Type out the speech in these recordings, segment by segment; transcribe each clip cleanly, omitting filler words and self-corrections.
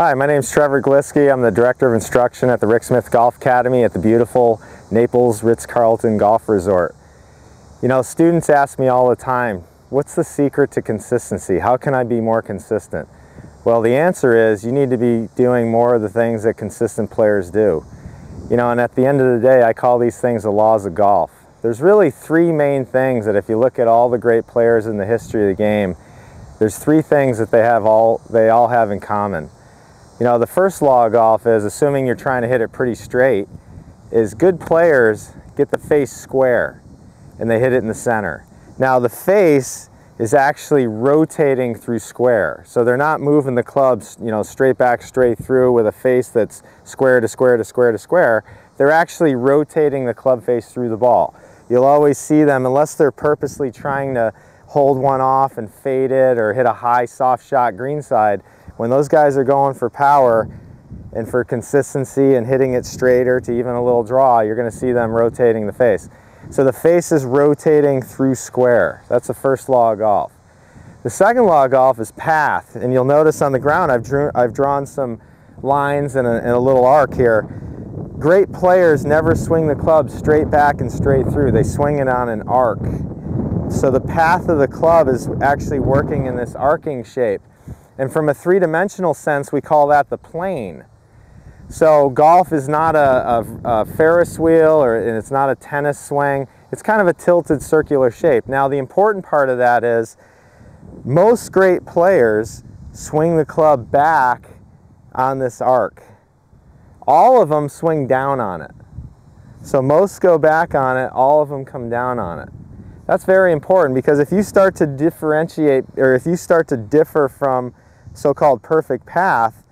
Hi, my name is Trevor Gliwski. I'm the Director of Instruction at the Rick Smith Golf Academy at the beautiful Naples Ritz-Carlton Golf Resort. You know, students ask me all the time, what's the secret to consistency? How can I be more consistent? Well, the answer is you need to be doing more of the things that consistent players do. You know, and at the end of the day, I call these things the laws of golf. There's really three main things that if you look at all the great players in the history of the game, there's three things that they all have in common. You know, the first law of golf is, assuming you're trying to hit it pretty straight, is good players get the face square and they hit it in the center. Now the face is actually rotating through square. So they're not moving the clubs, you know, straight back, straight through with a face that's square to square to square to square. They're actually rotating the club face through the ball. You'll always see them, unless they're purposely trying to hold one off and fade it or hit a high soft shot greenside. When those guys are going for power and for consistency and hitting it straighter to even a little draw, you're going to see them rotating the face. So the face is rotating through square. That's the first law of golf. The second law of golf is path, and you'll notice on the ground I've drawn some lines and a little arc here. Great players never swing the club straight back and straight through. They swing it on an arc. So the path of the club is actually working in this arcing shape. And from a three-dimensional sense, we call that the plane. So golf is not a Ferris wheel, and it's not a tennis swing. It's kind of a tilted circular shape. Now the important part of that is most great players swing the club back on this arc. All of them swing down on it. So most go back on it, all of them come down on it. That's very important, because if you start to differentiate, or if you start to differ from so-called perfect path,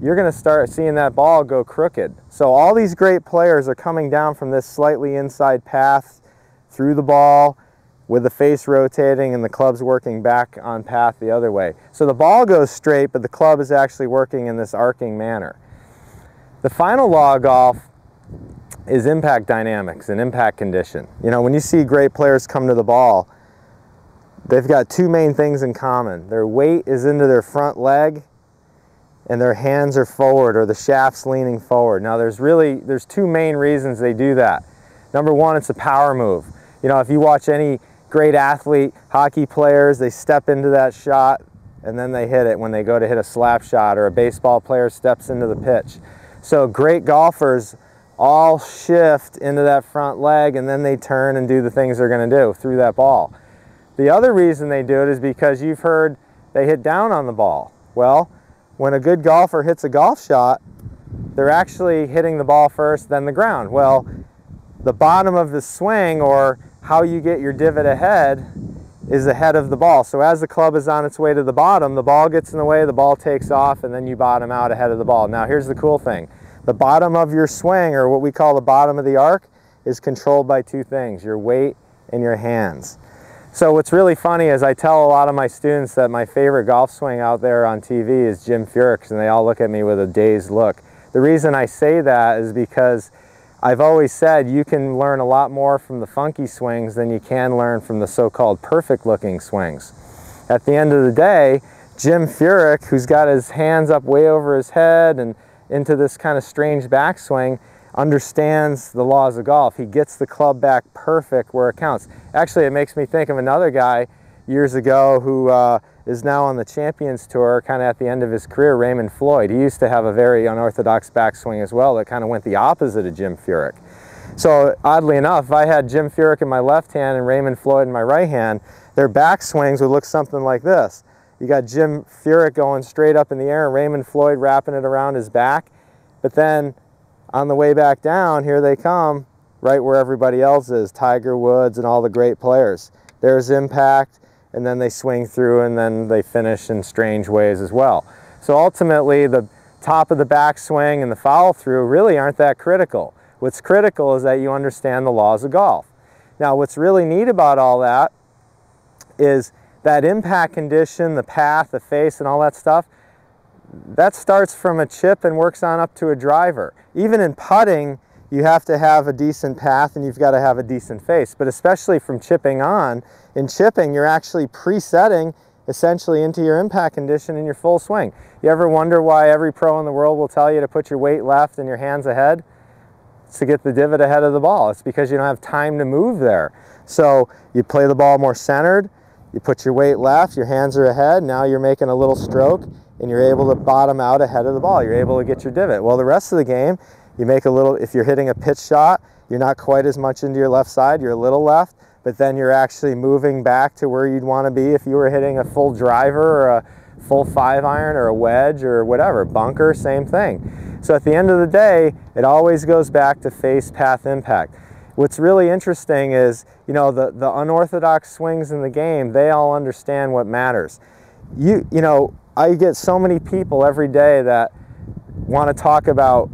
you're going to start seeing that ball go crooked. So all these great players are coming down from this slightly inside path through the ball with the face rotating and the club's working back on path the other way. So the ball goes straight, but the club is actually working in this arcing manner. The final law of golf is impact dynamics and impact condition. You know, when you see great players come to the ball, they've got two main things in common. Their weight is into their front leg and their hands are forward, or the shaft's leaning forward. Now there's two main reasons they do that. Number one, it's a power move. You know, if you watch any great athlete, hockey players, they step into that shot and then they hit it when they go to hit a slap shot, or a baseball player steps into the pitch. So great golfers all shift into that front leg and then they turn and do the things they're going to do through that ball. The other reason they do it is because you've heard they hit down on the ball. Well, when a good golfer hits a golf shot, they're actually hitting the ball first, then the ground. Well, the bottom of the swing, or how you get your divot ahead, is ahead of the ball. So as the club is on its way to the ball gets in the way, the ball takes off, and then you bottom out ahead of the ball. Now here's the cool thing. The bottom of your swing, or what we call the bottom of the arc, is controlled by two things: your weight and your hands. So what's really funny is I tell a lot of my students that my favorite golf swing out there on TV is Jim Furyk's, and they all look at me with a dazed look. The reason I say that is because I've always said you can learn a lot more from the funky swings than you can learn from the so-called perfect looking swings. At the end of the day, Jim Furyk, who's got his hands up way over his head and into this kind of strange backswing, understands the laws of golf. He gets the club back perfect where it counts. Actually, it makes me think of another guy years ago who is now on the Champions Tour, kind of at the end of his career, Raymond Floyd. He used to have a very unorthodox backswing as well that kind of went the opposite of Jim Furyk. So oddly enough, if I had Jim Furyk in my left hand and Raymond Floyd in my right hand, their backswings would look something like this. You got Jim Furyk going straight up in the air and Raymond Floyd wrapping it around his back, but then on the way back down, here they come, right where everybody else is, Tiger Woods and all the great players. There's impact, and then they swing through, and then they finish in strange ways as well. So ultimately, the top of the backswing and the follow through really aren't that critical. What's critical is that you understand the laws of golf. Now, what's really neat about all that is that impact condition, the path, the face, and all that stuff, that starts from a chip and works on up to a driver. Even in putting, you have to have a decent path and you've got to have a decent face. But especially from chipping on, in chipping you're actually presetting essentially into your impact condition in your full swing. You ever wonder why every pro in the world will tell you to put your weight left and your hands ahead? It's to get the divot ahead of the ball. It's because you don't have time to move there. So you play the ball more centered, you put your weight left, your hands are ahead, now you're making a little stroke and you're able to bottom out ahead of the ball. You're able to get your divot. Well, the rest of the game, you make a little, if you're hitting a pitch shot, you're not quite as much into your left side, you're a little left, but then you're actually moving back to where you'd want to be if you were hitting a full driver or a full 5-iron or a wedge or whatever, bunker, same thing. So at the end of the day, it always goes back to face path impact. What's really interesting is, you know, the unorthodox swings in the game, they all understand what matters. You know, I get so many people every day that want to talk about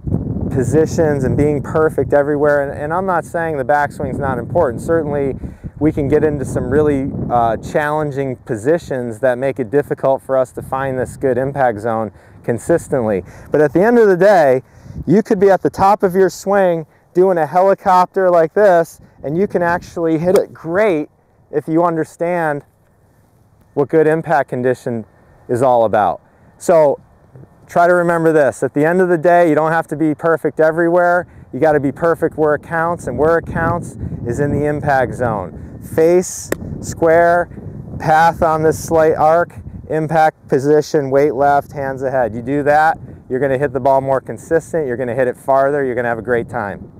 positions and being perfect everywhere, and I'm not saying the backswing's not important. Certainly we can get into some really challenging positions that make it difficult for us to find this good impact zone consistently. But at the end of the day, you could be at the top of your swing doing a helicopter like this, and you can actually hit it great if you understand what good impact condition is all about. So try to remember this. At the end of the day, you don't have to be perfect everywhere. You got to be perfect where it counts, and where it counts is in the impact zone. Face, square, path on this slight arc, impact position, weight left, hands ahead. You do that, you're going to hit the ball more consistent, you're going to hit it farther, you're going to have a great time.